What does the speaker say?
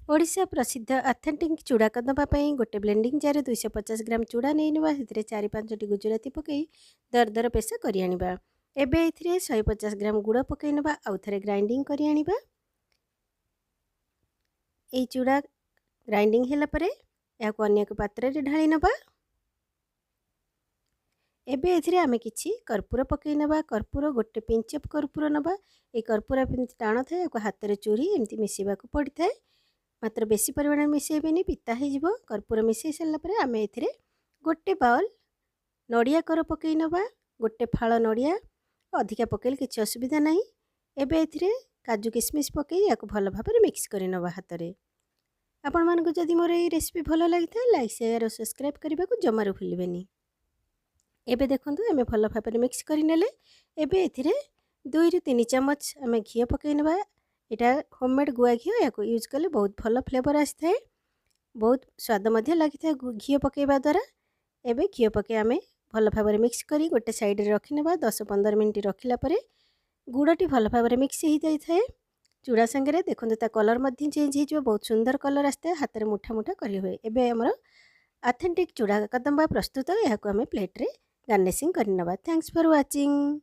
ओडिशा प्रसिद्ध अथेंटिक चूड़ा कदमा गोटे ब्लेंडिंग जार 250 ग्राम चूड़ा नहीं से 4-5 गुजराती पकई दरदर पेशा कर आनिबा। एबे एथिरे 150 ग्राम गुड़ पकई नबा आउ थरे ग्राइंडिंग कर आनिबा। एई चूड़ा ग्राइंडिंग हेला परे याको अन्य एक पात्र रे ढाली नबा। एबे एथिरे आमे किछि कर्पूर पकई नबा। कर्पूर गोटे पिंच अफ कर्पूर नबा। ए कर्पूर टाण थाए याको हाथ रे चूरी एमती मिसेबा को पड़ी थाए, मात्र बेसी परिमाण मिसेबेनी पिता हो कर्पूर मिसई सारा पर आम ए गोटे बाउल नड़िया कर पकई नबा। गोटे फाड़ नड़िया अधिका पकईले किसी असुविधा ना। एबे एथिरे काजू किशमिश पकई या भल भाव मिक्स कर नबा हाथ में। आपण मानक जदि मोर ये रेसिपी भल लगी था लाइक शेयर और सब्सक्राइब करने को जमारू भूलें। एबे देखंतु आमे भल भाव मिक्स करनेले। एबे एथिरे 2-3 चम्मच आमे घी पकई नबा। एटा होममेड गुआ घी या यूज कले बहुत भल फ्लेवर आसी थाए, बहुत स्वाद मध्य लगी था घी पकईबा द्वारा। एबे घी पकई आमे भल भाव मिक्स करी गोटे साइड रे रखी नबा। 10-15 मिनिट रखिला परे गुड़टी भल भाव मिक्स हो जाई थाए चूड़ा संगे। देखो ता कलर मध्य चेंज हो, बहुत सुंदर कलर आसता है, हाथ में मुठा मुठा कर हुए। एबे हमर ऑथेंटिक चूड़ा कदम्बा प्रस्तुत। या आमे प्लेट रे गार्निशिंग कर नबा। Thanks for watching.